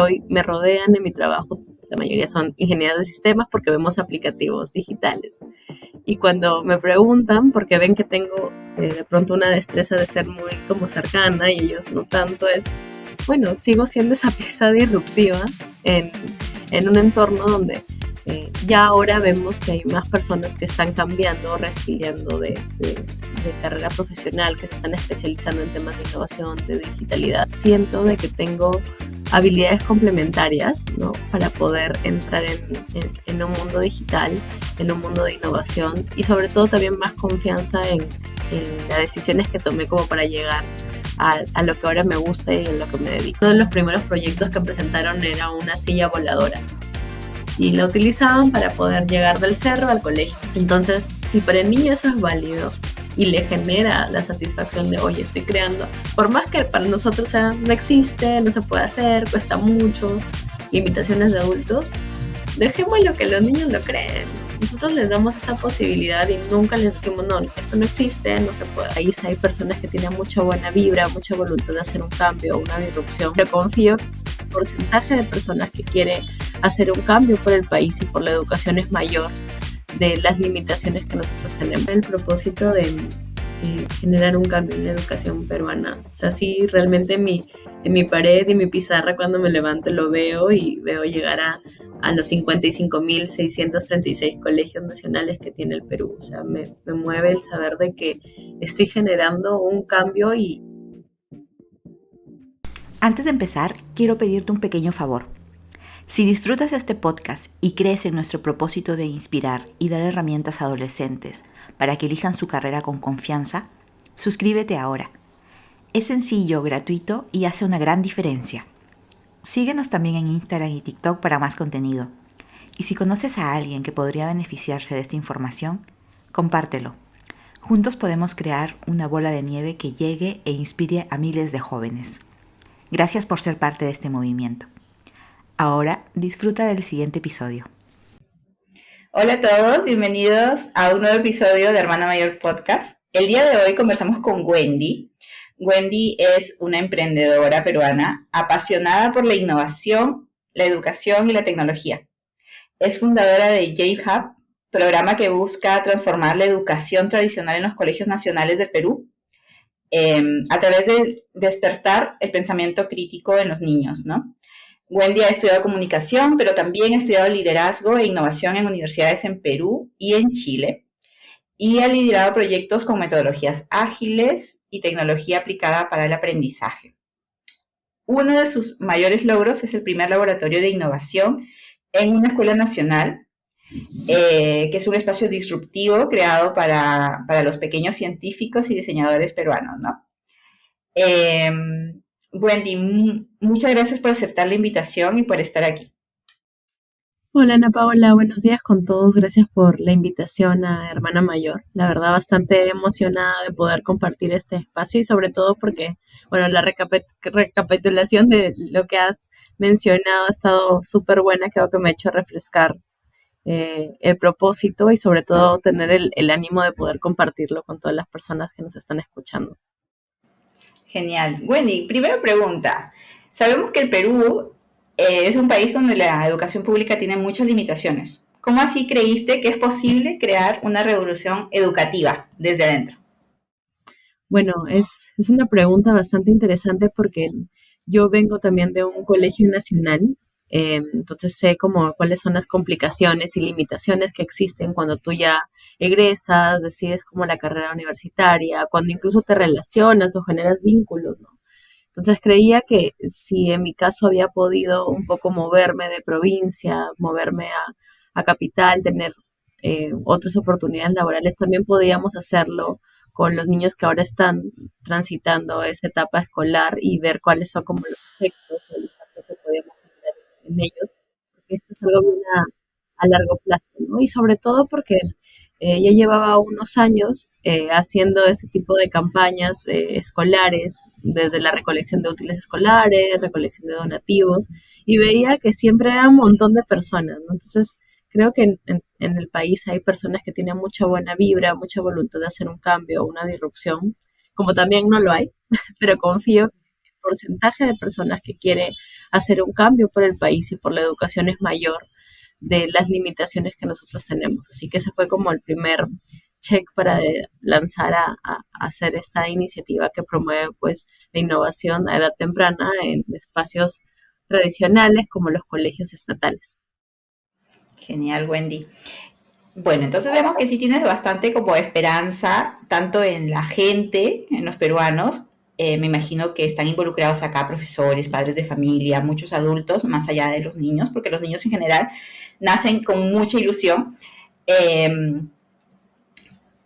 Hoy me rodean en mi trabajo, la mayoría son ingenieros de sistemas porque vemos aplicativos digitales. Y cuando me preguntan, porque ven que tengo de pronto una destreza de ser muy como cercana y ellos no tanto, es, bueno, sigo siendo esa pieza disruptiva en, en un entorno donde ya ahora vemos que hay más personas que están cambiando, reskillando de carrera profesional, que se están especializando en temas de innovación, de digitalidad. Siento de que tengo habilidades complementarias, ¿no? Para poder entrar en un mundo digital, en un mundo de innovación y sobre todo también más confianza en las decisiones que tomé como para llegar a lo que ahora me gusta y a lo que me dedico. Uno de los primeros proyectos que presentaron era una silla voladora y la utilizaban para poder llegar del cerro al colegio. Entonces, si para el niño eso es válido y le genera la satisfacción de, oye, estoy creando, por más que para nosotros, o sea, no existe, no se puede hacer, cuesta mucho, limitaciones de adultos, dejémoslo que los niños lo creen. Nosotros les damos esa posibilidad y nunca les decimos, no, esto no existe, no se puede. Ahí hay personas que tienen mucha buena vibra, mucha voluntad de hacer un cambio, una disrupción, pero confío que el porcentaje de personas que quiere hacer un cambio por el país y por la educación es mayor de las limitaciones que nosotros tenemos. El propósito de generar un cambio en la educación peruana. O sea, sí, realmente en mi pared y mi pizarra cuando me levanto lo veo y veo llegar a los 55.636 colegios nacionales que tiene el Perú. O sea, me mueve el saber de que estoy generando un cambio y... Antes de empezar, quiero pedirte un pequeño favor. Si disfrutas de este podcast y crees en nuestro propósito de inspirar y dar herramientas a adolescentes para que elijan su carrera con confianza, suscríbete ahora. Es sencillo, gratuito y hace una gran diferencia. Síguenos también en Instagram y TikTok para más contenido. Y si conoces a alguien que podría beneficiarse de esta información, compártelo. Juntos podemos crear una bola de nieve que llegue e inspire a miles de jóvenes. Gracias por ser parte de este movimiento. Ahora disfruta del siguiente episodio. Hola a todos, bienvenidos a un nuevo episodio de Hermana Mayor Podcast. El día de hoy conversamos con Wendy. Wendy es una emprendedora peruana apasionada por la innovación, la educación y la tecnología. Es fundadora de J-Hub, programa que busca transformar la educación tradicional en los colegios nacionales del Perú a través de despertar el pensamiento crítico en los niños, ¿no? Wendy ha estudiado comunicación, pero también ha estudiado liderazgo e innovación en universidades en Perú y en Chile. Y ha liderado proyectos con metodologías ágiles y tecnología aplicada para el aprendizaje. Uno de sus mayores logros es el primer laboratorio de innovación en una escuela nacional, que es un espacio disruptivo creado para los pequeños científicos y diseñadores peruanos, ¿no? Wendy, muchas gracias por aceptar la invitación y por estar aquí. Hola Ana Paola, buenos días con todos. Gracias por la invitación a Hermana Mayor. La verdad, bastante emocionada de poder compartir este espacio y sobre todo porque, bueno, la recapitulación de lo que has mencionado ha estado súper buena. Creo que me ha hecho refrescar el propósito y sobre todo tener el ánimo de poder compartirlo con todas las personas que nos están escuchando. Genial. Wendy, primera pregunta. Sabemos que el Perú es un país donde la educación pública tiene muchas limitaciones. ¿Cómo así creíste que es posible crear una revolución educativa desde adentro? Bueno, es una pregunta bastante interesante porque yo vengo también de un colegio nacional, entonces sé como cuáles son las complicaciones y limitaciones que existen cuando tú ya egresas, decides como la carrera universitaria, cuando incluso te relacionas o generas vínculos, ¿no? Entonces creía que si en mi caso había podido un poco moverme de provincia, moverme a capital, tener otras oportunidades laborales, también podíamos hacerlo con los niños que ahora están transitando esa etapa escolar y ver cuáles son como los efectos o el impacto que podemos generar en ellos, porque esto es algo bien a largo plazo, ¿no? Y sobre todo porque ya llevaba unos años haciendo este tipo de campañas escolares, desde la recolección de útiles escolares, recolección de donativos, y veía que siempre era un montón de personas, ¿no? Entonces, creo que en el país hay personas que tienen mucha buena vibra, mucha voluntad de hacer un cambio, una disrupción, como también no lo hay, pero confío porcentaje de personas que quiere hacer un cambio por el país y por la educación es mayor de las limitaciones que nosotros tenemos. Así que ese fue como el primer check para lanzar a hacer esta iniciativa que promueve pues la innovación a edad temprana en espacios tradicionales como los colegios estatales. Genial, Wendy. Bueno, entonces vemos que sí tienes bastante como esperanza, tanto en la gente, en los peruanos. Me imagino que están involucrados acá profesores, padres de familia, muchos adultos, más allá de los niños, porque los niños en general nacen con mucha ilusión. Eh,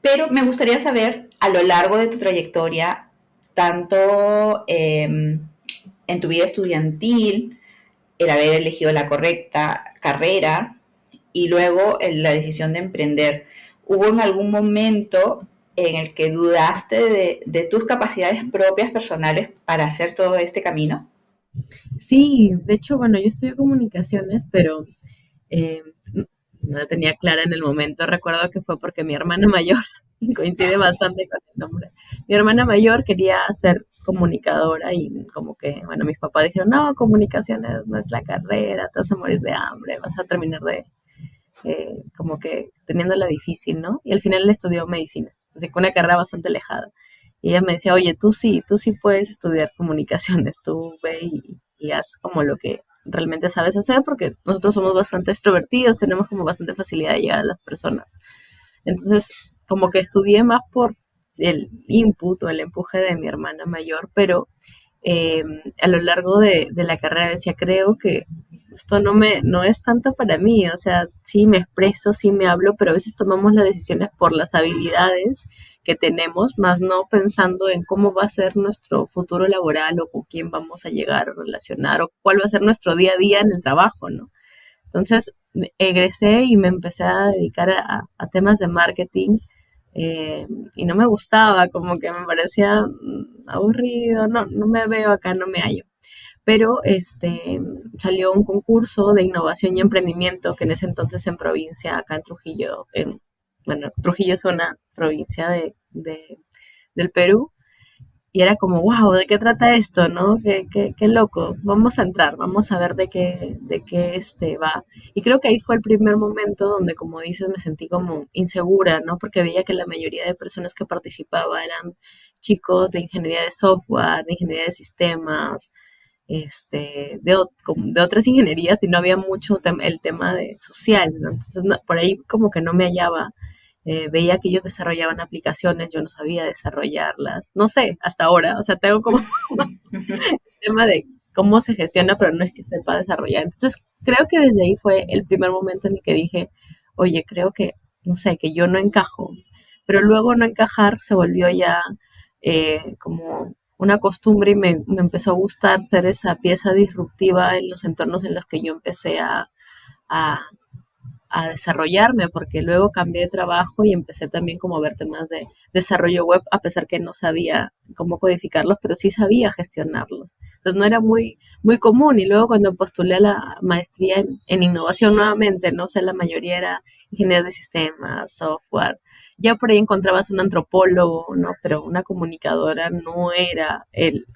pero me gustaría saber, a lo largo de tu trayectoria, tanto en tu vida estudiantil, el haber elegido la correcta carrera y luego la decisión de emprender. ¿Hubo en algún momento en el que dudaste de tus capacidades propias personales para hacer todo este camino? Sí, de hecho, bueno, yo estudio comunicaciones, pero eh, no la tenía clara en el momento. Recuerdo que fue porque mi hermana mayor, coincide bastante con el nombre, mi hermana mayor quería ser comunicadora y como que, bueno, mis papás dijeron, no, comunicaciones no es la carrera, te vas a morir de hambre, vas a terminar de, como que teniéndola difícil, ¿no? Y al final estudió medicina, así que una carrera bastante alejada. Y ella me decía, oye, tú sí puedes estudiar comunicaciones, tú ve y haz como lo que realmente sabes hacer, porque nosotros somos bastante extrovertidos, tenemos como bastante facilidad de llegar a las personas. Entonces, como que estudié más por el input o el empuje de mi hermana mayor, pero eh, a lo largo de la carrera decía, creo que esto no es tanto para mí, o sea, sí me expreso, sí me hablo, pero a veces tomamos las decisiones por las habilidades que tenemos, más no pensando en cómo va a ser nuestro futuro laboral o con quién vamos a llegar a relacionar o cuál va a ser nuestro día a día en el trabajo, ¿no? Entonces, egresé y me empecé a dedicar a temas de marketing y no me gustaba, como que me parecía aburrido, no me veo acá, no me hallo. Pero salió un concurso de innovación y emprendimiento que en ese entonces en provincia, acá en Trujillo, bueno, Trujillo es una provincia del Perú, y era como, wow, ¿de qué trata esto? ¿No? Qué loco. Vamos a entrar, vamos a ver de qué va. Y creo que ahí fue el primer momento donde, como dices, me sentí como insegura, ¿no? Porque veía que la mayoría de personas que participaban eran chicos de ingeniería de software, de ingeniería de sistemas, como de otras ingenierías y no había mucho el tema de social, ¿no? Entonces, por ahí como que no me hallaba. Veía que ellos desarrollaban aplicaciones, yo no sabía desarrollarlas, no sé, hasta ahora, o sea, tengo como el tema de cómo se gestiona, pero no es que sepa desarrollar. Entonces, creo que desde ahí fue el primer momento en el que dije, oye, creo que, no sé, que yo no encajo, pero luego no encajar se volvió ya como una costumbre y me empezó a gustar ser esa pieza disruptiva en los entornos en los que yo empecé a, a desarrollarme, porque luego cambié de trabajo y empecé también como a ver temas de desarrollo web, a pesar que no sabía cómo codificarlos, pero sí sabía gestionarlos. Entonces no era muy común. Y luego cuando postulé a la maestría en innovación nuevamente, no sé, la mayoría era ingeniería de sistemas, software. Ya por ahí encontrabas un antropólogo, ¿no? Pero una comunicadora no era el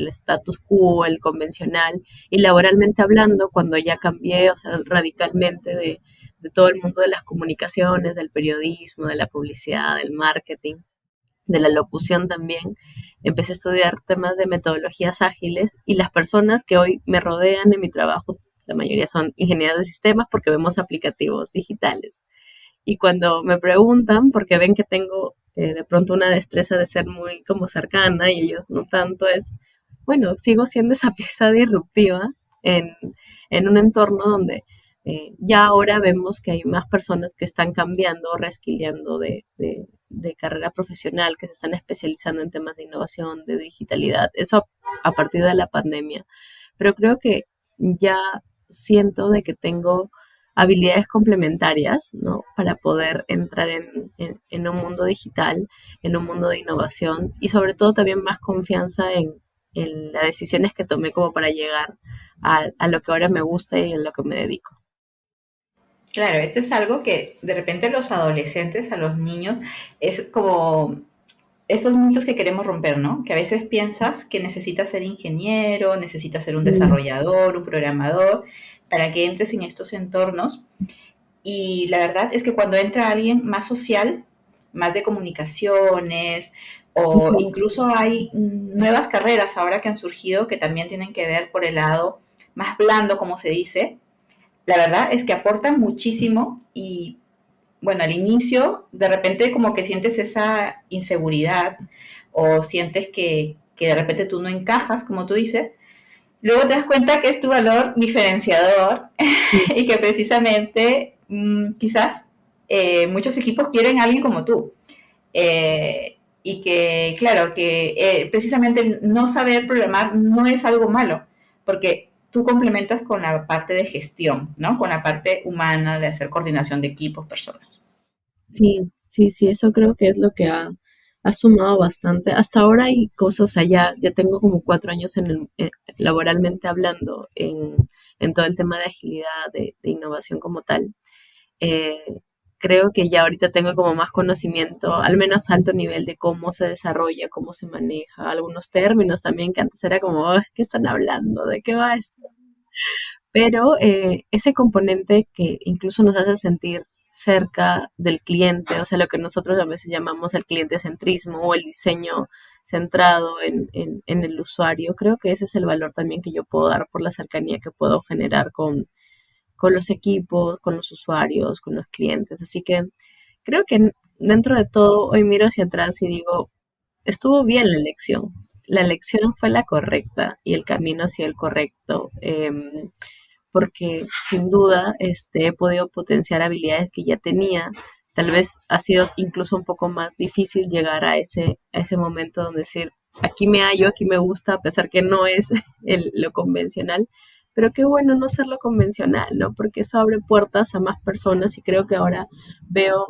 status quo, el convencional, y laboralmente hablando, cuando ya cambié, o sea, radicalmente de todo el mundo de las comunicaciones, del periodismo, de la publicidad, del marketing, de la locución también, empecé a estudiar temas de metodologías ágiles y las personas que hoy me rodean en mi trabajo, la mayoría son ingenieros de sistemas porque vemos aplicativos digitales. Y cuando me preguntan, porque ven que tengo de pronto una destreza de ser muy como cercana y ellos no tanto, es, bueno, sigo siendo esa pieza disruptiva en, en un entorno donde ya ahora vemos que hay más personas que están cambiando, reskillando de carrera profesional, que se están especializando en temas de innovación, de digitalidad, eso a partir de la pandemia. Pero creo que ya siento de que tengo habilidades complementarias, ¿no? Para poder entrar en un mundo digital, en un mundo de innovación y sobre todo también más confianza en las decisiones que tomé como para llegar a lo que ahora me gusta y a lo que me dedico. Claro, esto es algo que de repente los adolescentes, a los niños, es como esos mitos que queremos romper, ¿no? Que a veces piensas que necesitas ser ingeniero, necesitas ser un Mm. desarrollador, un programador, para que entres en estos entornos. Y la verdad es que cuando entra alguien más social, más de comunicaciones, o Ujú. incluso hay nuevas carreras ahora que han surgido que también tienen que ver por el lado más blando, como se dice, la verdad es que aportan muchísimo y bueno, al inicio de repente como que sientes esa inseguridad o sientes que de repente tú no encajas, como tú dices, luego te das cuenta que es tu valor diferenciador Sí. y que precisamente quizás muchos equipos quieren a alguien como tú. Y que, claro, que precisamente no saber programar no es algo malo, porque tú complementas con la parte de gestión, ¿no? Con la parte humana de hacer coordinación de equipos, personas. Sí, sí, sí, eso creo que es lo que ha sumado bastante. Hasta ahora hay cosas, o sea, ya tengo como 4 años laboralmente hablando en todo el tema de agilidad, de innovación como tal. Eh, Creo que ya ahorita tengo como más conocimiento, al menos alto nivel de cómo se desarrolla, cómo se maneja, algunos términos también que antes era como, "Ah, ¿qué están hablando? ¿De qué va esto?". Pero ese componente que incluso nos hace sentir cerca del cliente, o sea, lo que nosotros a veces llamamos el cliente centrismo o el diseño centrado en el usuario, creo que ese es el valor también que yo puedo dar por la cercanía que puedo generar con los equipos, con los usuarios, con los clientes. Así que creo que dentro de todo, hoy miro hacia atrás y digo, estuvo bien la elección. La elección fue la correcta y el camino ha sido el correcto. Porque sin duda he podido potenciar habilidades que ya tenía. Tal vez ha sido incluso un poco más difícil llegar a ese momento donde decir, aquí me hallo, aquí me gusta, a pesar que no es lo convencional, pero qué bueno no ser lo convencional, ¿no? Porque eso abre puertas a más personas y creo que ahora veo,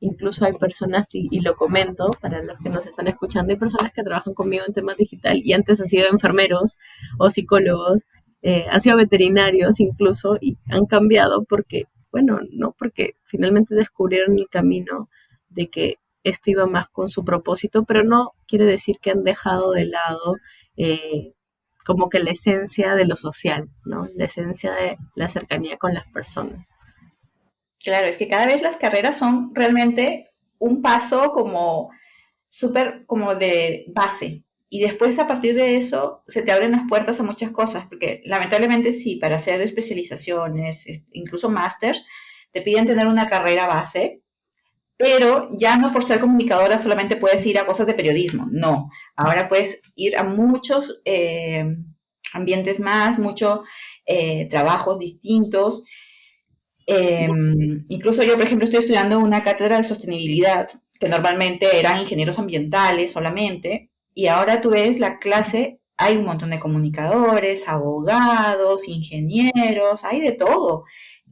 incluso hay personas, y lo comento para los que nos están escuchando, hay personas que trabajan conmigo en temas digital y antes han sido enfermeros o psicólogos, han sido veterinarios incluso y han cambiado porque, bueno, no, porque finalmente descubrieron el camino de que esto iba más con su propósito, pero no quiere decir que han dejado de lado eh, como que la esencia de lo social, ¿no? La esencia de la cercanía con las personas. Claro, es que cada vez las carreras son realmente un paso como súper como de base. Y después a partir de eso se te abren las puertas a muchas cosas, porque lamentablemente sí, para hacer especializaciones, incluso másters, te piden tener una carrera base, pero ya no por ser comunicadora solamente puedes ir a cosas de periodismo, no. Ahora puedes ir a muchos ambientes más, muchos trabajos distintos. Incluso yo, por ejemplo, estoy estudiando una cátedra de sostenibilidad, que normalmente eran ingenieros ambientales solamente, y ahora tú ves la clase, hay un montón de comunicadores, abogados, ingenieros, hay de todo.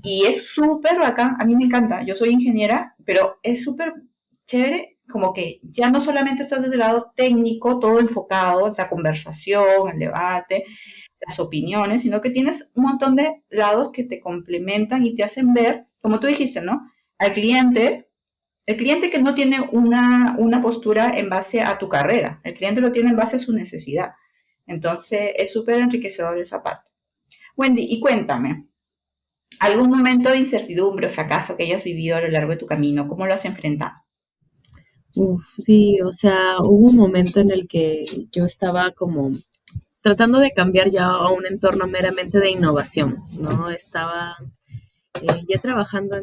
Y es súper bacán, a mí me encanta, yo soy ingeniera, pero es súper chévere, como que ya no solamente estás desde el lado técnico, todo enfocado, la conversación, el debate, las opiniones, sino que tienes un montón de lados que te complementan y te hacen ver, como tú dijiste, ¿no? Al cliente, el cliente que no tiene una postura en base a tu carrera, el cliente lo tiene en base a su necesidad. Entonces, es súper enriquecedor esa parte. Wendy, y cuéntame, ¿algún momento de incertidumbre o fracaso que hayas vivido a lo largo de tu camino? ¿Cómo lo has enfrentado? Uf, sí, o sea, hubo un momento en el que yo estaba como tratando de cambiar ya a un entorno meramente de innovación, ¿no? Estaba ya trabajando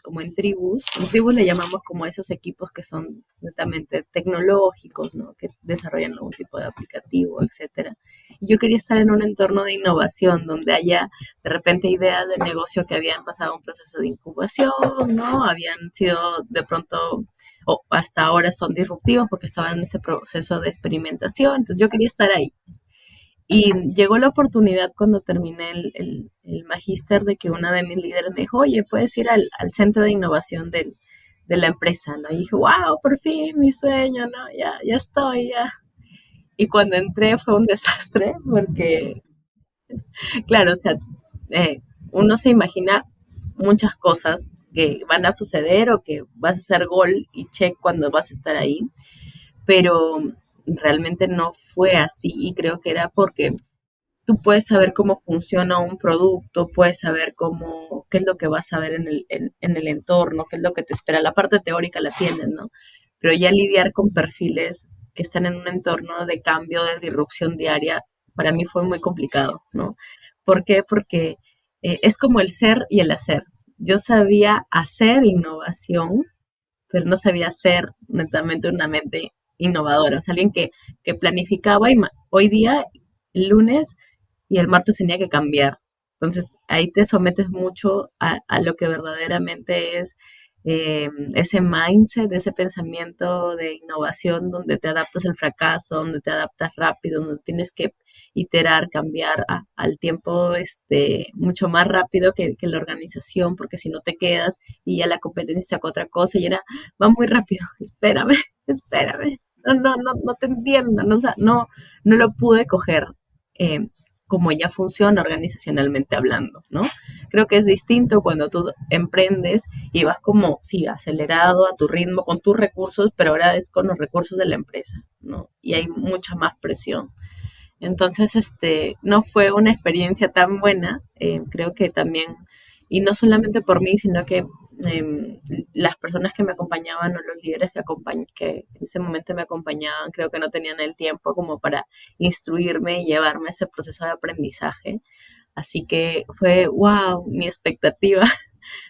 como en tribus le llamamos como a esos equipos que son netamente tecnológicos, ¿no? Que desarrollan algún tipo de aplicativo, etcétera. Y yo quería estar en un entorno de innovación donde haya de repente ideas de negocio que habían pasado un proceso de incubación, ¿no? Habían sido de pronto o hasta ahora son disruptivos porque estaban en ese proceso de experimentación. Entonces yo quería estar ahí. Y llegó la oportunidad cuando terminé el magíster de que una de mis líderes me dijo, oye, puedes ir al centro de innovación de la empresa, ¿no? Y dije, wow, por fin, mi sueño, ¿no? Ya estoy, ya. Y cuando entré fue un desastre porque, claro, o sea, eh, uno se imagina muchas cosas que van a suceder o que vas a hacer gol y check cuando vas a estar ahí, pero realmente no fue así y creo que era porque tú puedes saber cómo funciona un producto, puedes saber qué es lo que vas a ver en el entorno, qué es lo que te espera. La parte teórica la tienes, ¿no? Pero ya lidiar con perfiles que están en un entorno de cambio, de disrupción diaria, para mí fue muy complicado, ¿no? ¿Por qué? Porque es como el ser y el hacer. Yo sabía hacer innovación, pero no sabía ser netamente una mente innovadora, o sea, alguien que planificaba y hoy día, el lunes y el martes tenía que cambiar. Entonces ahí te sometes mucho a lo que verdaderamente es ese mindset, ese pensamiento de innovación donde te adaptas al fracaso, donde te adaptas rápido, donde tienes que iterar, cambiar al tiempo mucho más rápido que la organización, porque si no te quedas y ya la competencia saca otra cosa y era, va muy rápido, espérame, espérame. No te entiendo, no, o sea, no lo pude coger eh, como ya funciona organizacionalmente hablando, ¿no? Creo que es distinto cuando tú emprendes y vas como, sí, acelerado a tu ritmo, con tus recursos, pero ahora es con los recursos de la empresa, ¿no? Y hay mucha más presión. Entonces, no fue una experiencia tan buena, creo que también, y no solamente por mí, sino que las personas que me acompañaban o los líderes que en ese momento me acompañaban, creo que no tenían el tiempo como para instruirme y llevarme a ese proceso de aprendizaje. Así que fue, wow, mi expectativa,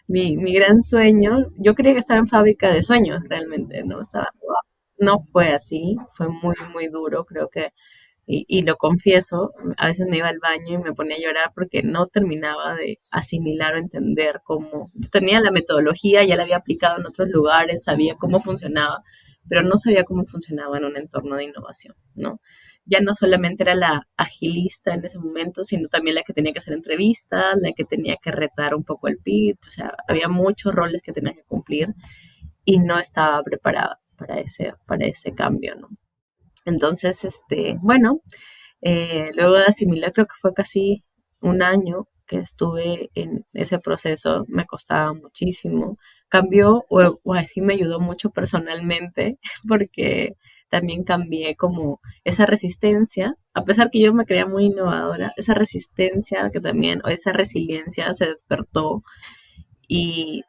mi gran sueño. Yo creía que estaba en fábrica de sueños, realmente, ¿no? No fue así, fue muy, muy duro, creo que y lo confieso, a veces me iba al baño y me ponía a llorar porque no terminaba de asimilar o entender cómo. Yo tenía la metodología, ya la había aplicado en otros lugares, sabía cómo funcionaba, pero no sabía cómo funcionaba en un entorno de innovación, ¿no? Ya no solamente era la agilista en ese momento, sino también la que tenía que hacer entrevistas, la que tenía que retar un poco el pitch, o sea, había muchos roles que tenía que cumplir y no estaba preparada para ese cambio, ¿no? Entonces, bueno, luego de asimilar, creo que fue casi un año que estuve en ese proceso, me costaba muchísimo. Cambió, o así me ayudó mucho personalmente, porque también cambié como esa resistencia, a pesar que yo me creía muy innovadora, esa resistencia que también, o esa resiliencia se despertó y,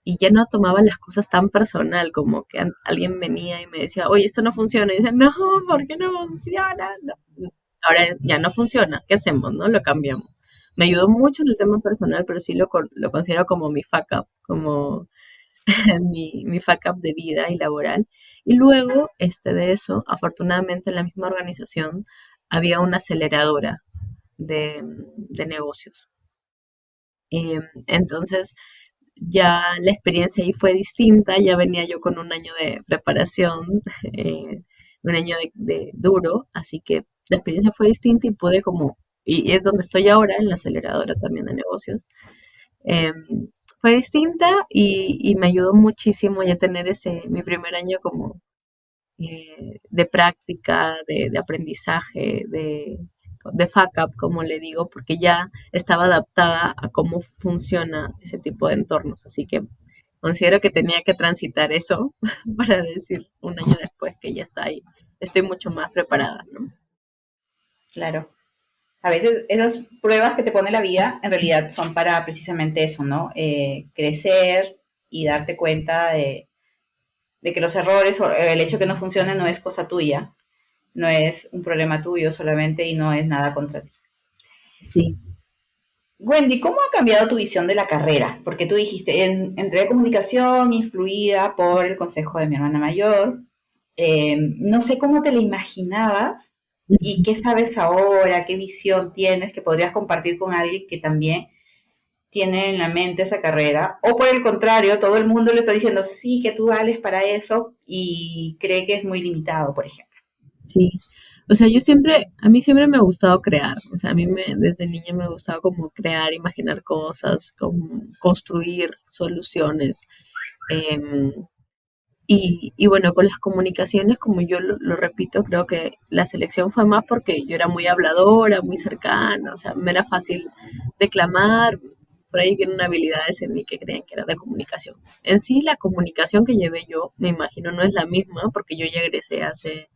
y ya no tomaba las cosas tan personal, como que alguien venía y me decía, oye, esto no funciona. Y dice, no, ¿por qué no funciona? No. Ahora ya no funciona, ¿qué hacemos? ¿No? Lo cambiamos. Me ayudó mucho en el tema personal, pero sí lo considero como mi fuck up, como mi fuck up de vida y laboral. Y luego, de eso, afortunadamente en la misma organización había una aceleradora de negocios. Entonces, ya la experiencia ahí fue distinta, ya venía yo con un año de preparación, un año de duro, así que la experiencia fue distinta y pude como, y es donde estoy ahora, en la aceleradora también de negocios. eh, Fue distinta y me ayudó muchísimo ya tener mi primer año como de práctica, de aprendizaje, de fuck up, como le digo, porque ya estaba adaptada a cómo funciona ese tipo de entornos. Así que considero que tenía que transitar eso para decir un año después que ya está ahí. Estoy mucho más preparada, ¿no? Claro. A veces esas pruebas que te pone la vida en realidad son para precisamente eso, ¿no? Crecer y darte cuenta de que los errores o el hecho de que no funcione no es cosa tuya, no es un problema tuyo solamente y no es nada contra ti. Sí. Wendy, ¿cómo ha cambiado tu visión de la carrera? Porque tú dijiste, entré a comunicación influida por el consejo de mi hermana mayor. No sé cómo te la imaginabas y qué sabes ahora, qué visión tienes que podrías compartir con alguien que también tiene en la mente esa carrera. O por el contrario, todo el mundo le está diciendo, sí, que tú vales para eso y cree que es muy limitado, por ejemplo. Sí, o sea, a mí siempre me ha gustado crear, o sea, desde niña me ha gustado como crear, imaginar cosas, como construir soluciones. em, y bueno, con las comunicaciones, como yo lo repito, creo que la selección fue más porque yo era muy habladora, muy cercana, o sea, me era fácil declamar, por ahí vienen habilidades en mí que creían que era de comunicación. En sí, la comunicación que llevé yo, me imagino, no es la misma, porque yo ya egresé hace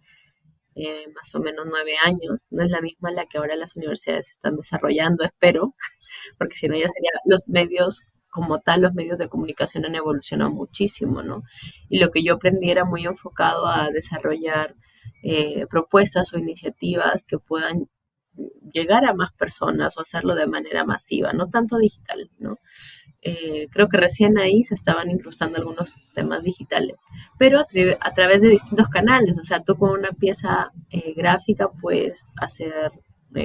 más o menos 9 años, no es la misma la que ahora las universidades están desarrollando, espero, porque si no ya sería los medios como tal, los medios de comunicación han evolucionado muchísimo, ¿no? Y lo que yo aprendí era muy enfocado a desarrollar propuestas o iniciativas que puedan llegar a más personas o hacerlo de manera masiva, no tanto digital, ¿no? Creo que recién ahí se estaban incrustando algunos temas digitales, pero a través de distintos canales, o sea, tú con una pieza gráfica puedes hacer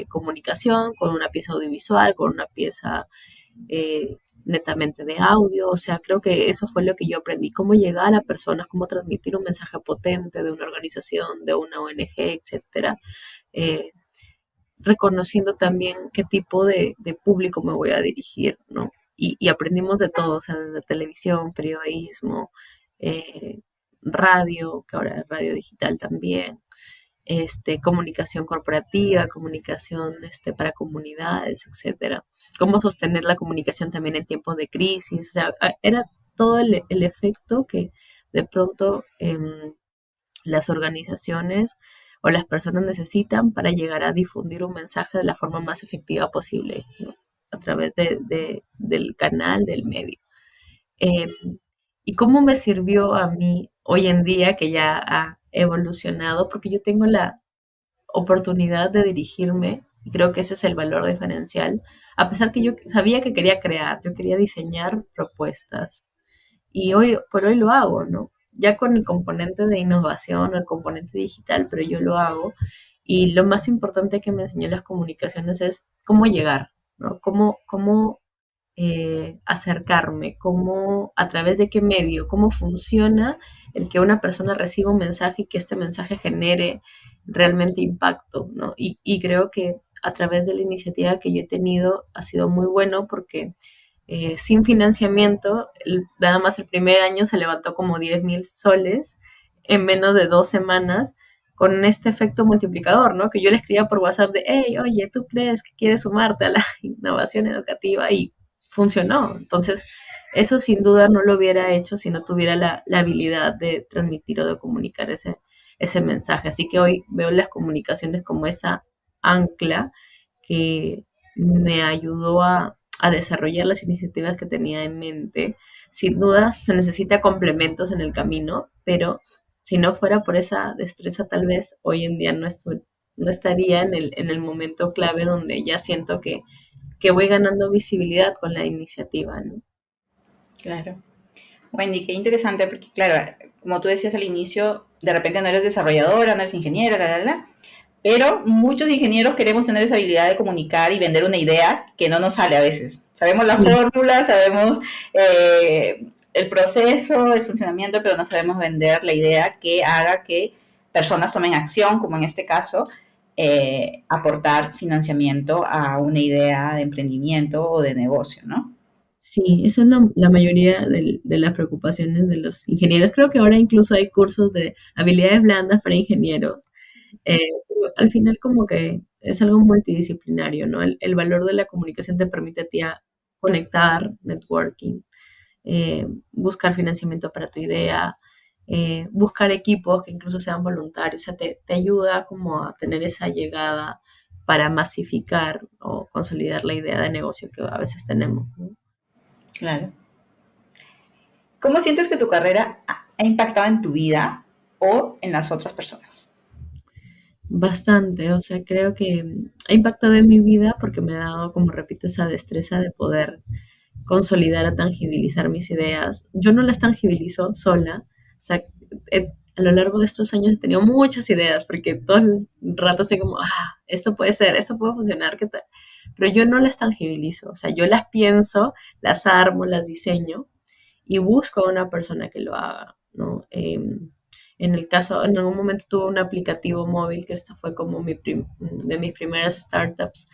comunicación, con una pieza audiovisual, con una pieza netamente de audio, o sea, creo que eso fue lo que yo aprendí, cómo llegar a personas, cómo transmitir un mensaje potente de una organización, de una ONG, etcétera, eh, reconociendo también qué tipo de público me voy a dirigir, ¿no? Y aprendimos de todo, o sea, desde televisión, periodismo, eh, radio, que ahora es radio digital también, comunicación corporativa, comunicación para comunidades, etcétera. Cómo sostener la comunicación también en tiempos de crisis, o sea, era todo el efecto que de pronto las organizaciones o las personas necesitan para llegar a difundir un mensaje de la forma más efectiva posible, ¿no? A través del canal, del medio. Eh, ¿Y cómo me sirvió a mí hoy en día que ya ha evolucionado? Porque yo tengo la oportunidad de dirigirme, y creo que ese es el valor diferencial, a pesar que yo sabía que quería crear, yo quería diseñar propuestas, y hoy por hoy lo hago, ¿no? Ya con el componente de innovación o el componente digital, pero yo lo hago. Y lo más importante que me enseñó las comunicaciones es cómo llegar, ¿no? Cómo acercarme, cómo, a través de qué medio, cómo funciona el que una persona reciba un mensaje y que este mensaje genere realmente impacto, ¿no? Y creo que a través de la iniciativa que yo he tenido ha sido muy bueno porque sin financiamiento, nada más el primer año se levantó como 10,000 soles en menos de 2 semanas con este efecto multiplicador, ¿no? Que yo le escribía por WhatsApp de, hey, oye, ¿tú crees que quieres sumarte a la innovación educativa? Y funcionó. Entonces, eso sin duda no lo hubiera hecho si no tuviera la habilidad de transmitir o de comunicar ese mensaje. Así que hoy veo las comunicaciones como esa ancla que me ayudó a desarrollar las iniciativas que tenía en mente. Sin duda se necesita complementos en el camino, pero si no fuera por esa destreza, tal vez hoy en día no estaría en el momento clave donde ya siento que voy ganando visibilidad con la iniciativa, ¿no? Claro. Wendy, qué interesante, porque claro, como tú decías al inicio, de repente no eres desarrolladora, no eres ingeniera, pero muchos ingenieros queremos tener esa habilidad de comunicar y vender una idea que no nos sale a veces. Sabemos la Sí, fórmula, sabemos el proceso, el funcionamiento, pero no sabemos vender la idea que haga que personas tomen acción, como en este caso, aportar financiamiento a una idea de emprendimiento o de negocio, ¿no? sí, eso es la mayoría de las preocupaciones de los ingenieros. Creo que ahora incluso hay cursos de habilidades blandas para ingenieros. Pero al final como que es algo multidisciplinario, ¿no? El valor de la comunicación te permite a ti a conectar, networking, buscar financiamiento para tu idea, buscar equipos que incluso sean voluntarios, o sea, te ayuda como a tener esa llegada para masificar o consolidar la idea de negocio que a veces tenemos, ¿no? Claro. ¿Cómo sientes que tu carrera ha impactado en tu vida o en las otras personas? Bastante, o sea, creo que ha impactado en mi vida porque me ha dado, como repito, esa destreza de poder consolidar o tangibilizar mis ideas. Yo no las tangibilizo sola, o sea, a lo largo de estos años he tenido muchas ideas porque todo el rato estoy como, esto puede ser, esto puede funcionar, ¿qué tal? Pero yo no las tangibilizo, o sea, yo las pienso, las armo, las diseño y busco a una persona que lo haga, ¿no? En el caso, en algún momento tuve un aplicativo móvil, que esta fue como de mis primeras startups.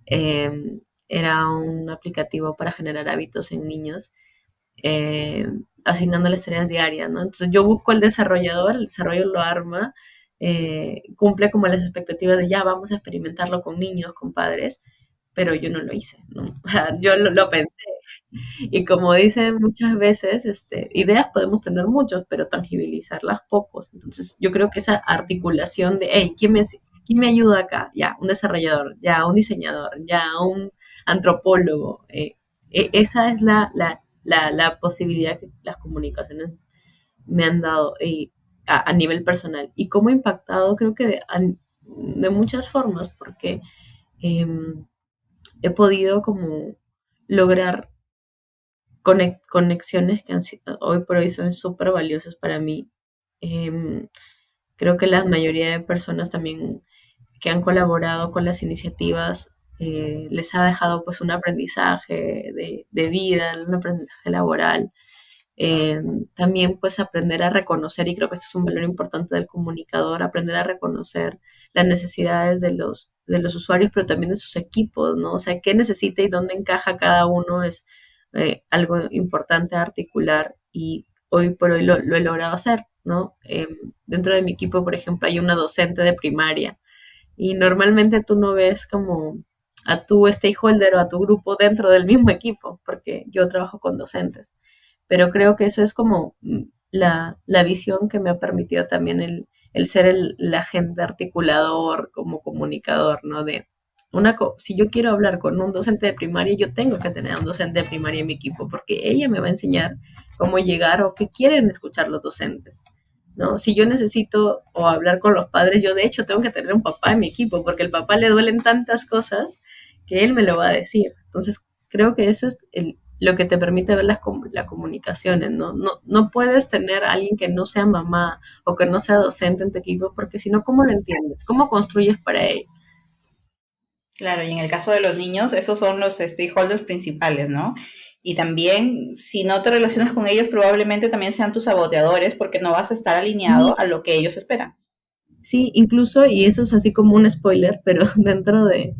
Era un aplicativo para generar hábitos en niños, eh, asignándoles tareas diarias, ¿no? Entonces yo busco al desarrollador, el desarrollo lo arma, cumple como las expectativas de ya vamos a experimentarlo con niños, con padres, pero yo no lo hice, ¿no? O sea, yo lo pensé. Y como dicen muchas veces, ideas podemos tener muchos, pero tangibilizarlas pocos. Entonces, yo creo que esa articulación de, hey, ¿quién me ayuda acá? Ya, un desarrollador, ya, un diseñador, ya, un antropólogo. Esa es la posibilidad que las comunicaciones me han dado a nivel personal. Y cómo ha impactado, creo que de muchas formas, porque em, he podido como lograr conexiones que hoy por hoy son súper valiosas para mí. Em, Creo que la mayoría de personas también que han colaborado con las iniciativas les ha dejado pues un aprendizaje de vida, un aprendizaje laboral. También pues aprender a reconocer, y creo que este es un valor importante del comunicador, aprender a reconocer las necesidades de los usuarios, pero también de sus equipos, ¿no? O sea, qué necesita y dónde encaja cada uno es algo importante a articular y hoy por hoy lo he logrado hacer, ¿no? Dentro de mi equipo, por ejemplo, hay una docente de primaria y normalmente tú no ves como a tu stakeholder o a tu grupo dentro del mismo equipo, porque yo trabajo con docentes, pero creo que eso es como la visión que me ha permitido también el ser el agente articulador como comunicador, ¿no? Si yo quiero hablar con un docente de primaria, yo tengo que tener a un docente de primaria en mi equipo, porque ella me va a enseñar cómo llegar o qué quieren escuchar los docentes, ¿no? Si yo necesito o hablar con los padres, yo de hecho tengo que tener un papá en mi equipo, porque al papá le duelen tantas cosas que él me lo va a decir. Entonces, creo que eso es lo que te permite ver las comunicaciones, ¿no? No puedes tener a alguien que no sea mamá o que no sea docente en tu equipo, porque si no, ¿cómo lo entiendes? ¿Cómo construyes para él? Claro, y en el caso de los niños, esos son los stakeholders principales, ¿no? Y también, si no te relacionas con ellos, probablemente también sean tus saboteadores porque no vas a estar alineado a lo que ellos esperan. Sí, incluso, y eso es así como un spoiler, pero dentro del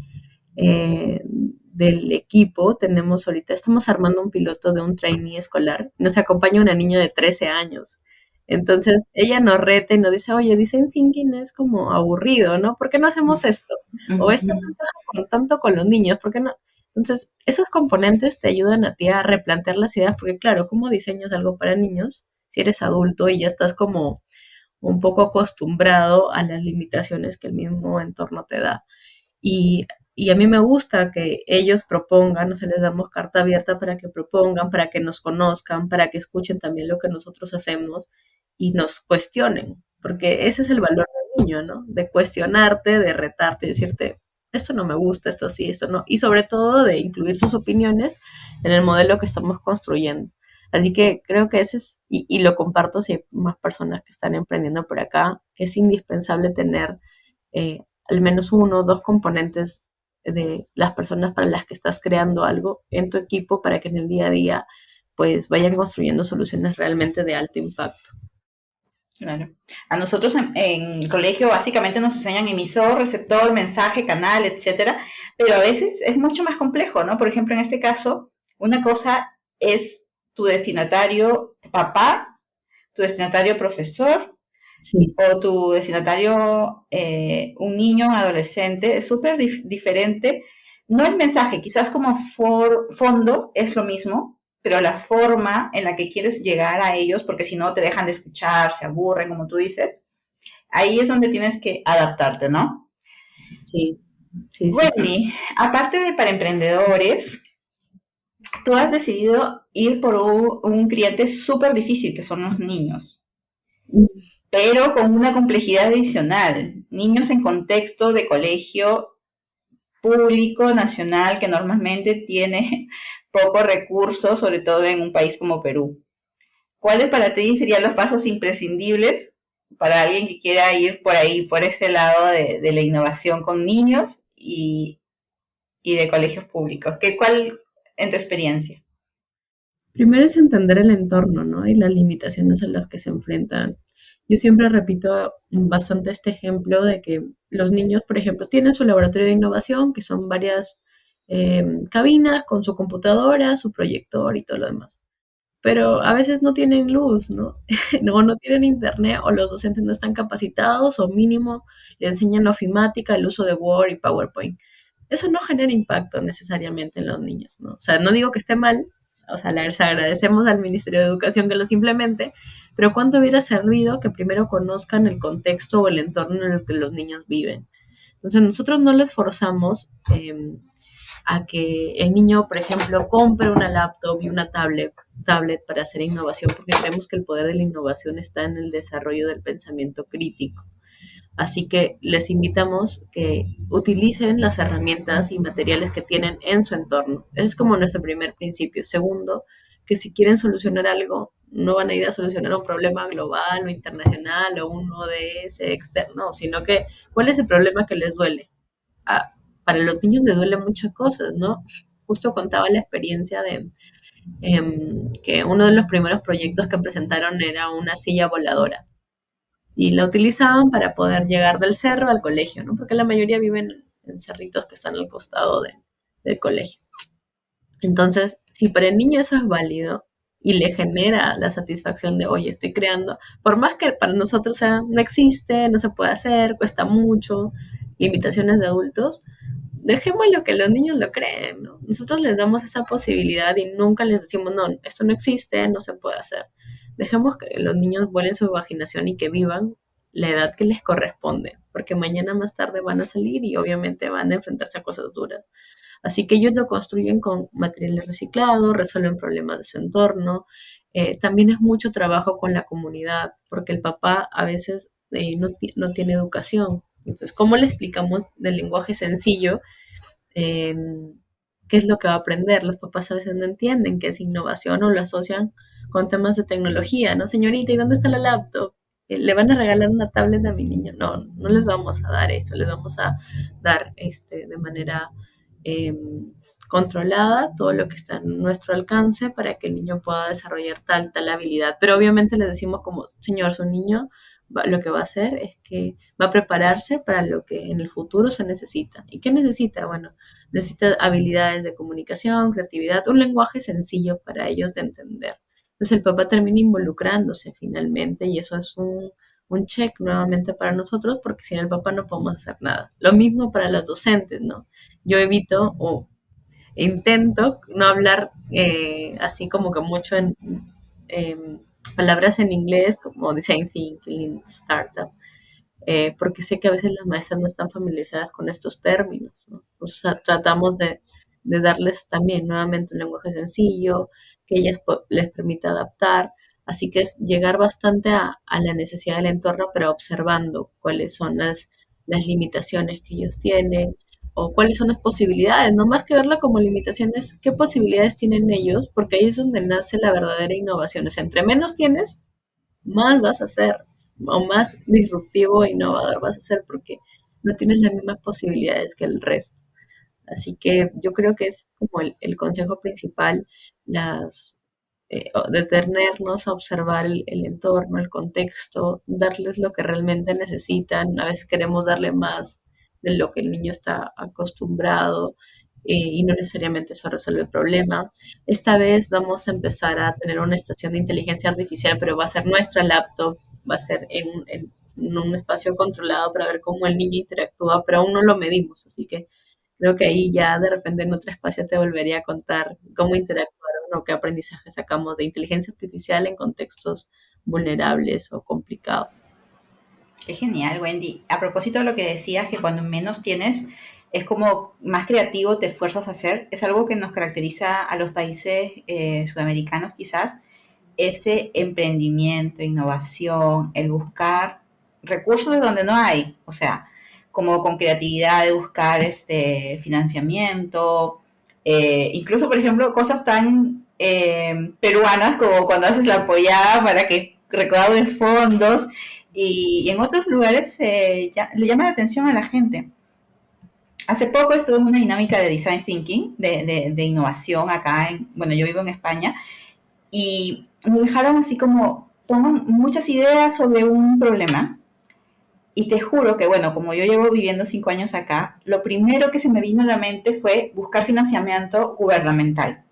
equipo tenemos ahorita, estamos armando un piloto de un trainee escolar. Nos acompaña una niña de 13 años. Entonces, ella nos reta y nos dice, oye, design thinking es como aburrido, ¿no? ¿Por qué no hacemos esto? O esto no encaja tanto con los niños, ¿por qué no? Entonces, esos componentes te ayudan a ti a replantear las ideas, porque claro, ¿cómo diseñas algo para niños si eres adulto y ya estás como un poco acostumbrado a las limitaciones que el mismo entorno te da? Y a mí me gusta que ellos propongan, o sea, les damos carta abierta para que propongan, para que nos conozcan, para que escuchen también lo que nosotros hacemos y nos cuestionen, porque ese es el valor del niño, ¿no? De cuestionarte, de retarte, decirte, esto no me gusta, esto sí, esto no, y sobre todo de incluir sus opiniones en el modelo que estamos construyendo. Así que creo que ese es, y lo comparto si hay más personas que están emprendiendo por acá, que es indispensable tener al menos uno o dos componentes de las personas para las que estás creando algo en tu equipo para que en el día a día pues vayan construyendo soluciones realmente de alto impacto. Claro. A nosotros en el colegio básicamente nos enseñan emisor, receptor, mensaje, canal, etcétera, pero a veces es mucho más complejo, ¿no? Por ejemplo, en este caso, una cosa es tu destinatario papá, tu destinatario profesor Sí, o tu destinatario un niño, adolescente. Es súper diferente. No el mensaje, quizás como fondo es lo mismo, pero la forma en la que quieres llegar a ellos, porque si no te dejan de escuchar, se aburren, como tú dices, ahí es donde tienes que adaptarte, ¿no? sí, sí, sí, sí. Wendy, aparte de para emprendedores, tú has decidido ir por un cliente súper difícil, que son los niños, pero con una complejidad adicional. Niños en contexto de colegio público nacional que normalmente tiene pocos recursos, sobre todo en un país como Perú. ¿Cuáles para ti serían los pasos imprescindibles para alguien que quiera ir por ahí, por ese lado de la innovación con niños y de colegios públicos? ¿Cuál en tu experiencia? Primero es entender el entorno, ¿no? Y las limitaciones a las que se enfrentan. Yo siempre repito bastante este ejemplo de que los niños, por ejemplo, tienen su laboratorio de innovación, que son varias cabinas con su computadora, su proyector y todo lo demás. Pero a veces no tienen luz, ¿no? No tienen internet o los docentes no están capacitados o mínimo le enseñan ofimática, el uso de Word y PowerPoint. eso no genera impacto necesariamente en los niños, ¿no? O sea, no digo que esté mal, o sea, les agradecemos al Ministerio de Educación que los implemente, pero ¿cuánto hubiera servido que primero conozcan el contexto o el entorno en el que los niños viven? Entonces, nosotros no les forzamos a que el niño, por ejemplo, compre una laptop y una tablet para hacer innovación, porque creemos que el poder de la innovación está en el desarrollo del pensamiento crítico. Así que les invitamos que utilicen las herramientas y materiales que tienen en su entorno. Ese es como nuestro primer principio. Segundo, que si quieren solucionar algo, no van a ir a solucionar un problema global o internacional o un ODS externo, sino que ¿cuál es el problema que les duele? Ah, para los niños les duele muchas cosas, ¿no? Justo contaba la experiencia de que uno de los primeros proyectos que presentaron era una silla voladora y la utilizaban para poder llegar del cerro al colegio, ¿no? Porque la mayoría viven en cerritos que están al costado del colegio. Entonces, si para el niño eso es válido y le genera la satisfacción de, oye, estoy creando, por más que para nosotros sea, no existe, no se puede hacer, cuesta mucho, limitaciones de adultos, dejemos lo que los niños lo creen, ¿no? Nosotros les damos esa posibilidad y nunca les decimos, no, esto no existe, no se puede hacer. Dejemos que los niños vuelen su imaginación y que vivan la edad que les corresponde, porque mañana más tarde van a salir y obviamente van a enfrentarse a cosas duras. Así que ellos lo construyen con materiales reciclados, resuelven problemas de su entorno. También es mucho trabajo con la comunidad, porque el papá a veces no tiene educación. Entonces, ¿cómo le explicamos del lenguaje sencillo eh, qué es lo que va a aprender? Los papás a veces no entienden qué es innovación o lo asocian con temas de tecnología, ¿no? Señorita, ¿y dónde está la laptop? ¿Le van a regalar una tablet a mi niño? No, no les vamos a dar eso, les vamos a dar de manera eh, controlada todo lo que está en nuestro alcance para que el niño pueda desarrollar tal habilidad. Pero obviamente les decimos como, señor, su niño lo que va a hacer es que va a prepararse para lo que en el futuro se necesita. ¿Y qué necesita? Bueno, necesita habilidades de comunicación, creatividad, un lenguaje sencillo para ellos de entender. Entonces el papá termina involucrándose finalmente y eso es un check nuevamente para nosotros porque sin el papá no podemos hacer nada. Lo mismo para los docentes, ¿no? Yo evito o intento no hablar así como que mucho en palabras en inglés como design thinking, startup, porque sé que a veces las maestras no están familiarizadas con estos términos, ¿no? O sea, tratamos de darles también nuevamente un lenguaje sencillo, que ellas les permita adaptar, así que es llegar bastante a la necesidad del entorno, pero observando cuáles son las limitaciones que ellos tienen o cuáles son las posibilidades, no más que verla como limitaciones, qué posibilidades tienen ellos, porque ahí es donde nace la verdadera innovación. O sea, entre menos tienes, más vas a hacer, o más disruptivo e innovador vas a ser, porque no tienes las mismas posibilidades que el resto. Así que yo creo que es como el consejo principal, detenernos a observar el entorno, el contexto, darles lo que realmente necesitan. A veces queremos darle más de lo que el niño está acostumbrado y no necesariamente eso resuelve el problema. Esta vez vamos a empezar a tener una estación de inteligencia artificial, pero va a ser nuestra laptop, va a ser en un espacio controlado para ver cómo el niño interactúa, pero aún no lo medimos, así que creo que ahí ya de repente en otro espacio te volvería a contar cómo interactuaron o qué aprendizaje sacamos de inteligencia artificial en contextos vulnerables o complicados. Qué genial, Wendy. A propósito de lo que decías, que cuando menos tienes es como más creativo te esfuerzas a hacer, es algo que nos caracteriza a los países sudamericanos quizás, ese emprendimiento, innovación, el buscar recursos de donde no hay, o sea, como con creatividad de buscar financiamiento, incluso por ejemplo cosas tan peruanas como cuando haces la apoyada para que recaude fondos y en otros lugares le llama la atención a la gente. Hace poco estuve en una dinámica de design thinking, de innovación acá, bueno, yo vivo en España, y me dejaron así como, pongan muchas ideas sobre un problema, y te juro que, bueno, como yo llevo viviendo 5 años acá, lo primero que se me vino a la mente fue buscar financiamiento gubernamental,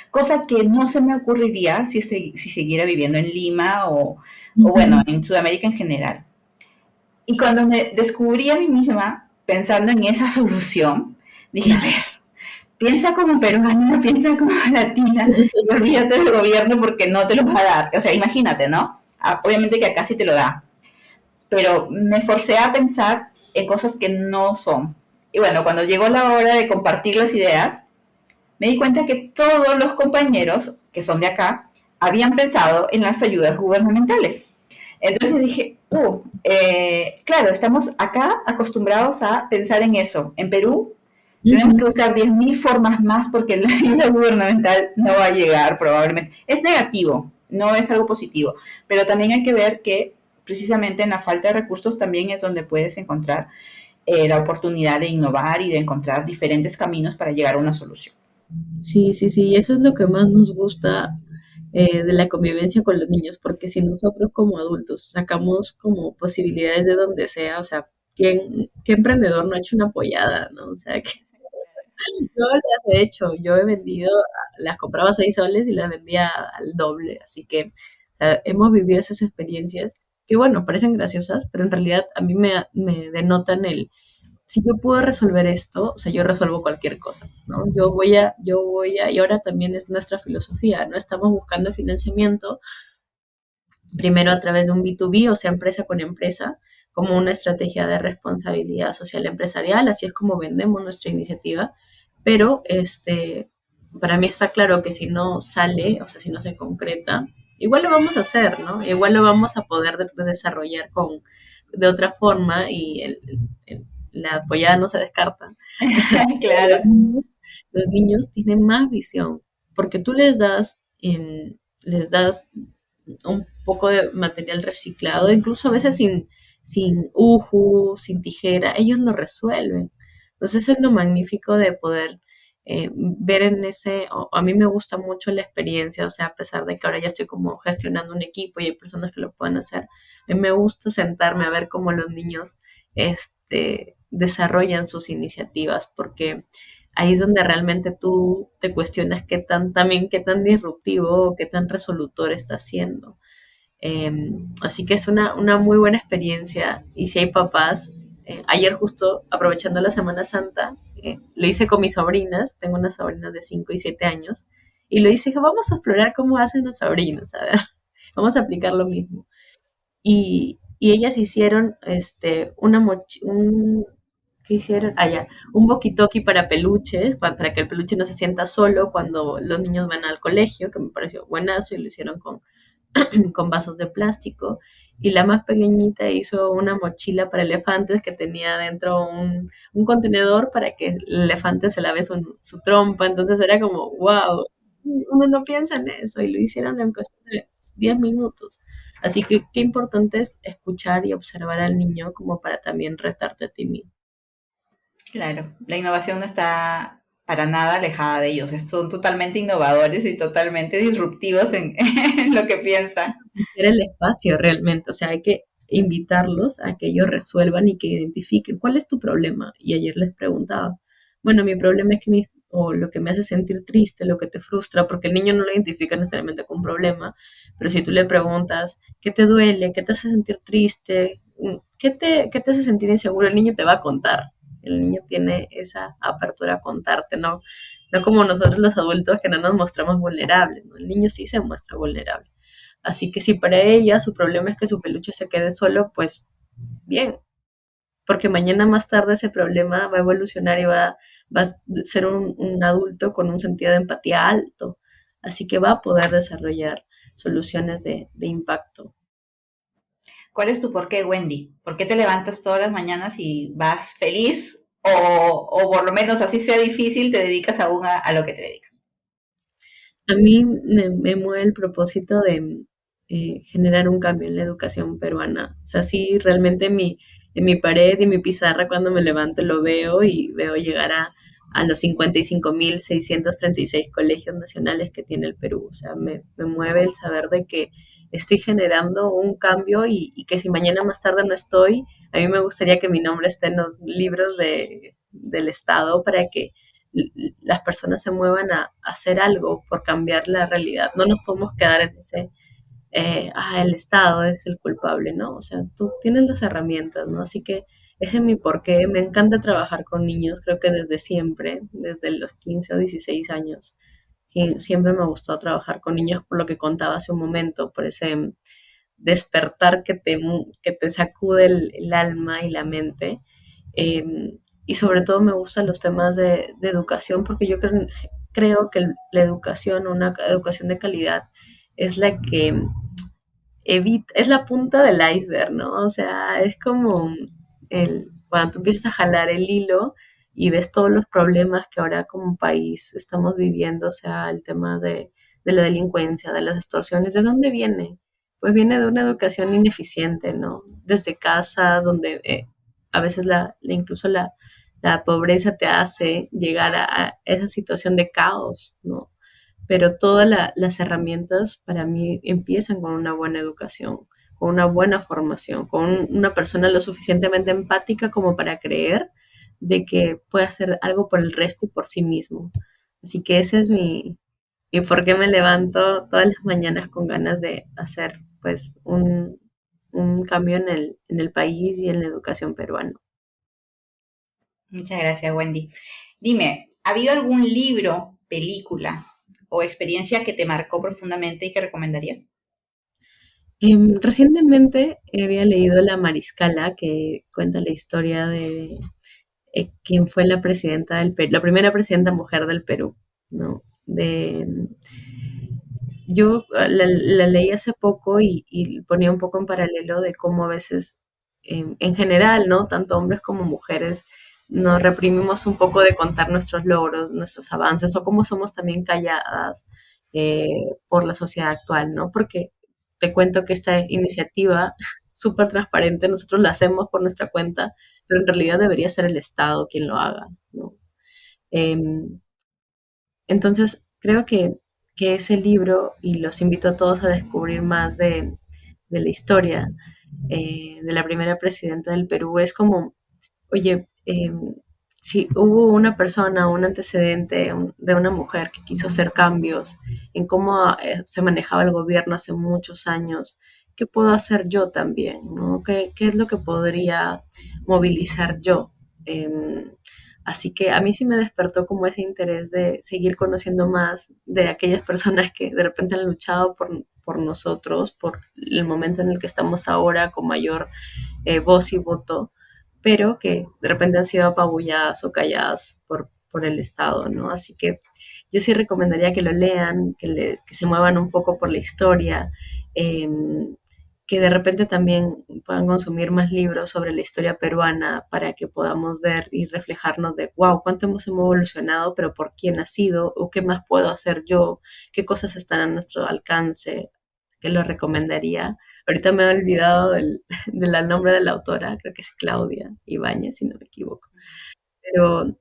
cosa que no se me ocurriría si siguiera viviendo en Lima o bueno, en Sudamérica en general. Y cuando me descubrí a mí misma pensando en esa solución, Dije, a ver, piensa como peruana, piensa como latina y olvídate del gobierno porque no te lo va a dar. O sea, imagínate, ¿no? Obviamente que acá sí te lo da, pero me forcé a pensar en cosas que no son. Y bueno, cuando llegó la hora de compartir las ideas, me di cuenta que todos los compañeros que son de acá habían pensado en las ayudas gubernamentales. Entonces dije, claro, estamos acá acostumbrados a pensar en eso. En Perú tenemos que Ujú. buscar 10.000 formas más porque la ayuda gubernamental no va a llegar probablemente. Es negativo, no es algo positivo, pero también hay que ver que precisamente en la falta de recursos también es donde puedes encontrar la oportunidad de innovar y de encontrar diferentes caminos para llegar a una solución. Sí, sí, sí, eso es lo que más nos gusta de la convivencia con los niños, porque si nosotros como adultos sacamos como posibilidades de donde sea, o sea, ¿qué emprendedor no ha hecho una pollada, no? O sea, que yo las he hecho, yo he vendido, las compraba a 6 soles y las vendía al doble, así que hemos vivido esas experiencias que, bueno, parecen graciosas, pero en realidad a mí me denotan si yo puedo resolver esto, o sea, yo resuelvo cualquier cosa, ¿no? Y ahora también es nuestra filosofía, ¿no? Estamos buscando financiamiento, primero a través de un B2B, o sea, empresa con empresa, como una estrategia de responsabilidad social empresarial, así es como vendemos nuestra iniciativa, pero para mí está claro que si no sale, o sea, si no se concreta, igual lo vamos a hacer, ¿no? Igual lo vamos a poder desarrollar de otra forma y la apoyada no se descarta. Claro. Los niños tienen más visión, porque tú les das un poco de material reciclado, incluso a veces sin uju, sin tijera, ellos lo resuelven. Entonces eso es lo magnífico de poder ver en a mí me gusta mucho la experiencia, o sea, a pesar de que ahora ya estoy como gestionando un equipo y hay personas que lo pueden hacer, a mí me gusta sentarme a ver cómo los niños desarrollan sus iniciativas, porque ahí es donde realmente tú te cuestionas qué tan disruptivo o qué tan resolutor está siendo. Así que es una muy buena experiencia. Y si hay papás, ayer justo aprovechando la Semana Santa, lo hice con mis sobrinas, tengo unas sobrinas de 5 y 7 años, y lo hice, dije, vamos a explorar cómo hacen los sobrinos, a ver, vamos a aplicar lo mismo. Y ellas hicieron ¿qué hicieron? Ah, ya, un walkie-talkie para peluches, para que el peluche no se sienta solo cuando los niños van al colegio, que me pareció buenazo, y lo hicieron con vasos de plástico. Y la más pequeñita hizo una mochila para elefantes que tenía dentro un contenedor para que el elefante se lave su trompa. Entonces era como, wow, uno no piensa en eso y lo hicieron en cuestión de 10 minutos. Así que qué importante es escuchar y observar al niño como para también retarte a ti mismo. Claro, la innovación no está para nada alejada de ellos, son totalmente innovadores y totalmente disruptivos en lo que piensan. Era el espacio realmente, o sea, hay que invitarlos a que ellos resuelvan y que identifiquen cuál es tu problema. Y ayer les preguntaba, bueno, mi problema es o lo que me hace sentir triste, lo que te frustra, porque el niño no lo identifica necesariamente con un problema, pero si tú le preguntas, ¿qué te duele? ¿Qué te hace sentir triste? ¿Qué te hace sentir inseguro? El niño te va a contar. El niño tiene esa apertura a contarte, ¿no? No como nosotros los adultos que no nos mostramos vulnerables, ¿no? El niño sí se muestra vulnerable. Así que si para ella su problema es que su peluche se quede solo, pues bien, porque mañana más tarde ese problema va a evolucionar y va a ser un adulto con un sentido de empatía alto. Así que va a poder desarrollar soluciones de impacto. ¿Cuál es tu por qué, Wendy? ¿Por qué te levantas todas las mañanas y vas feliz o por lo menos así sea difícil, te dedicas aún a lo que te dedicas? A mí me mueve el propósito de generar un cambio en la educación peruana. O sea, sí, realmente en mi pared y mi pizarra cuando me levanto lo veo y veo llegar a los 55.636 colegios nacionales que tiene el Perú. O sea, me mueve el saber de que estoy generando un cambio y que si mañana más tarde no estoy, a mí me gustaría que mi nombre esté en los libros del Estado para que las personas se muevan a hacer algo por cambiar la realidad. No nos podemos quedar en el Estado es el culpable, ¿no? O sea, tú tienes las herramientas, ¿no? Así que ese es mi porqué. Me encanta trabajar con niños, creo que desde siempre, desde los 15 o 16 años. Siempre me gustó trabajar con niños por lo que contaba hace un momento, por ese despertar que te sacude el alma y la mente. Y sobre todo me gustan los temas de educación porque yo creo que la educación, una educación de calidad, es la que evita, es la punta del iceberg, ¿no? O sea, es como cuando tú empiezas a jalar el hilo y ves todos los problemas que ahora como país estamos viviendo, o sea, el tema de la delincuencia, de las extorsiones, ¿de dónde viene? Pues viene de una educación ineficiente, ¿no? Desde casa, donde a veces incluso la pobreza te hace llegar a esa situación de caos, ¿no? Pero todas las herramientas para mí empiezan con una buena educación, con una buena formación, con una persona lo suficientemente empática como para creer de que puede hacer algo por el resto y por sí mismo. Así que ese es y por qué me levanto todas las mañanas con ganas de hacer pues un cambio en el país y en la educación peruana. Muchas gracias, Wendy. Dime, ¿ha habido algún libro, película o experiencia que te marcó profundamente y que recomendarías? Recientemente había leído La Mariscala, que cuenta la historia de quien fue la presidenta del Perú, la primera presidenta mujer del Perú, ¿no? Yo la leí hace poco y ponía un poco en paralelo de cómo a veces, en general, ¿no? Tanto hombres como mujeres, nos reprimimos un poco de contar nuestros logros, nuestros avances, o cómo somos también calladas por la sociedad actual, ¿no? Porque te cuento que esta iniciativa súper transparente, nosotros la hacemos por nuestra cuenta, pero en realidad debería ser el Estado quien lo haga, ¿no? Em, entonces, creo que ese libro, y los invito a todos a descubrir más de la historia de la primera presidenta del Perú, es como, oye, si hubo una persona, un antecedente de una mujer que quiso hacer cambios en cómo se manejaba el gobierno hace muchos años, ¿qué puedo hacer yo también? ¿No? ¿Qué es lo que podría movilizar yo? Em, Así que a mí sí me despertó como ese interés de seguir conociendo más de aquellas personas que de repente han luchado por nosotros, por el momento en el que estamos ahora con mayor voz y voto, pero que de repente han sido apabulladas o calladas por el Estado, ¿no? Así que yo sí recomendaría que lo lean, que se muevan un poco por la historia, eh, que de repente también puedan consumir más libros sobre la historia peruana para que podamos ver y reflejarnos de, wow, cuánto hemos evolucionado, pero por quién ha sido, o qué más puedo hacer yo, qué cosas están a nuestro alcance, que lo recomendaría. Ahorita me he olvidado del nombre de la autora, creo que es Claudia Ibáñez, si no me equivoco, pero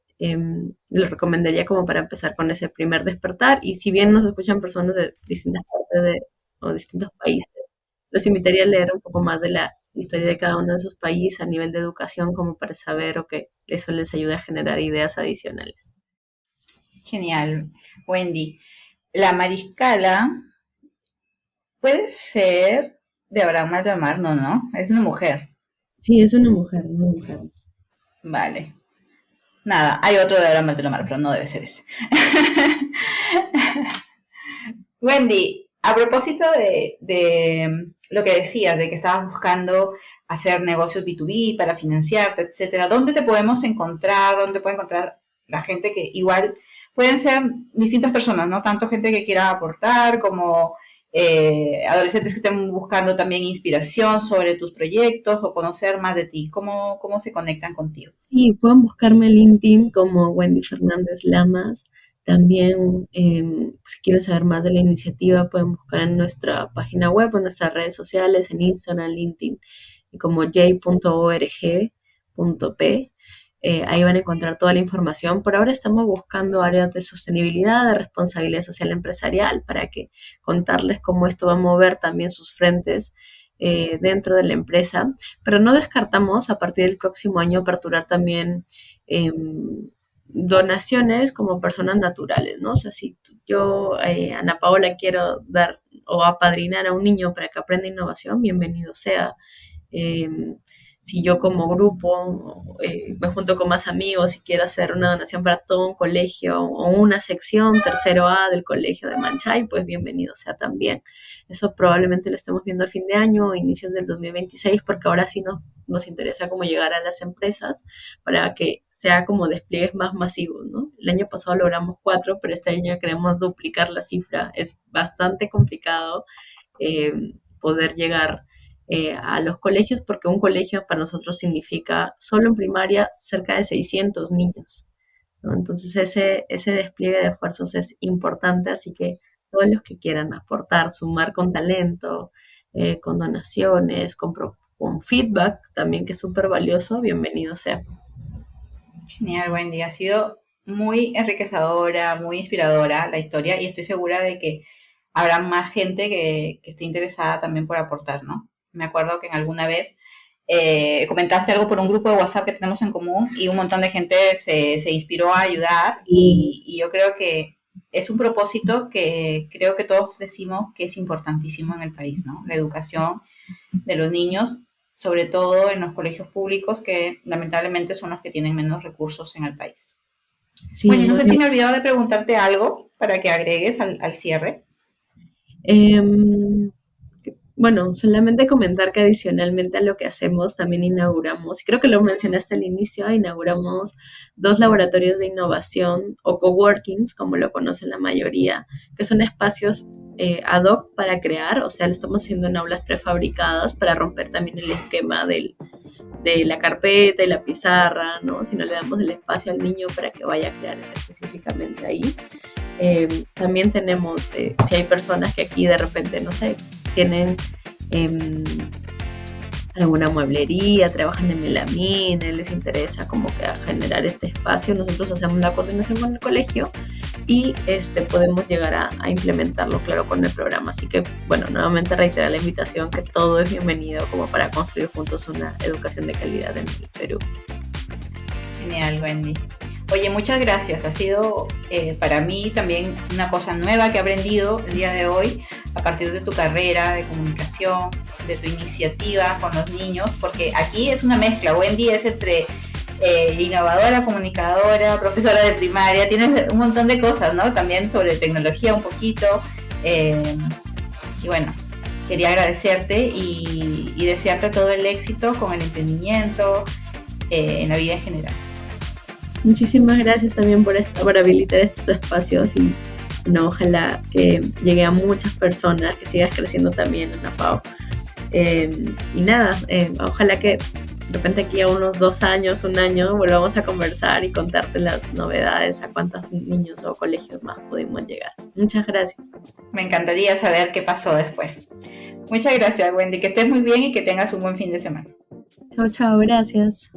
lo recomendaría como para empezar con ese primer despertar. Y si bien nos escuchan personas de distintas partes o distintos países, los invitaría a leer un poco más de la historia de cada uno de esos países a nivel de educación, como para saber o que eso les ayude a generar ideas adicionales. Genial, Wendy. La Mariscala puede ser de Abraham Altamar, no, no, es una mujer. Sí, es una mujer, una mujer. Vale. Nada, hay otro de Abraham Altamar, pero no debe ser ese. Wendy, a propósito de lo que decías, de que estabas buscando hacer negocios B2B para financiarte, etcétera, ¿dónde te podemos encontrar? ¿Dónde puede encontrar la gente que igual pueden ser distintas personas, ¿no? Tanto gente que quiera aportar como adolescentes que estén buscando también inspiración sobre tus proyectos o conocer más de ti. ¿Cómo se conectan contigo? Sí, pueden buscarme en LinkedIn como Wendy Fernández Lamas. También, si quieren saber más de la iniciativa, pueden buscar en nuestra página web o en nuestras redes sociales, en Instagram, LinkedIn, como j.org.p. Ahí van a encontrar toda la información. Por ahora estamos buscando áreas de sostenibilidad, de responsabilidad social empresarial, para que contarles cómo esto va a mover también sus frentes dentro de la empresa, pero no descartamos a partir del próximo año aperturar también donaciones como personas naturales, ¿no? O sea, si yo, Ana Paola, quiero dar o apadrinar a un niño para que aprenda innovación, bienvenido sea. Eh, si yo como grupo me junto con más amigos y quiero hacer una donación para todo un colegio o una sección tercero A del colegio de Manchay, pues bienvenido sea también. Eso probablemente lo estemos viendo a fin de año o inicios del 2026, porque ahora sí nos interesa como llegar a las empresas para que sea como despliegues más masivos, ¿no? El año pasado logramos 4, pero este año queremos duplicar la cifra. Es bastante complicado eh, poder llegar a los colegios, porque un colegio para nosotros significa solo en primaria cerca de 600 niños, ¿no? Entonces ese despliegue de esfuerzos es importante, así que todos los que quieran aportar, sumar con talento, con donaciones, con feedback también, que es súper valioso, bienvenido sea. Genial, Wendy. Ha sido muy enriquecedora, muy inspiradora la historia y estoy segura de que habrá más gente que esté interesada también por aportar, ¿no? Me acuerdo que en alguna vez comentaste algo por un grupo de WhatsApp que tenemos en común y un montón de gente se inspiró a ayudar y yo creo que es un propósito que creo que todos decimos que es importantísimo en el país, ¿no? La educación de los niños, sobre todo en los colegios públicos que lamentablemente son los que tienen menos recursos en el país. Sí, Bueno, no sé si me he olvidado de preguntarte algo para que agregues al cierre. Em, bueno, solamente comentar que adicionalmente a lo que hacemos, también inauguramos, y creo que lo mencionaste al inicio, inauguramos 2 laboratorios de innovación o coworkings, como lo conocen la mayoría, que son espacios ad hoc para crear, o sea, lo estamos haciendo en aulas prefabricadas para romper también el esquema de la carpeta y la pizarra, ¿no? Si no le damos el espacio al niño para que vaya a crear específicamente ahí. También tenemos, si hay personas que aquí de repente, no sé, tienen eh, alguna mueblería, trabajan en melamina, les interesa como que a generar este espacio, nosotros hacemos la coordinación con el colegio y podemos llegar a implementarlo, claro, con el programa. Así que, bueno, nuevamente reiterar la invitación, que todo es bienvenido como para construir juntos una educación de calidad en el Perú. Genial, Wendy. Oye, muchas gracias. Ha sido para mí también una cosa nueva que he aprendido el día de hoy a partir de tu carrera de comunicación, de tu iniciativa con los niños, porque aquí es una mezcla. Wendy es entre innovadora, comunicadora, profesora de primaria, tienes un montón de cosas, ¿no? También sobre tecnología un poquito. Y bueno, quería agradecerte y desearte todo el éxito con el emprendimiento en la vida en general. Muchísimas gracias también por habilitar estos espacios y no, ojalá que llegue a muchas personas, que sigas creciendo también en la PAO. Y nada, ojalá que de repente aquí a unos 2 años, 1 año, volvamos a conversar y contarte las novedades, a cuántos niños o colegios más pudimos llegar. Muchas gracias. Me encantaría saber qué pasó después. Muchas gracias, Wendy, que estés muy bien y que tengas un buen fin de semana. Chao, chao, gracias.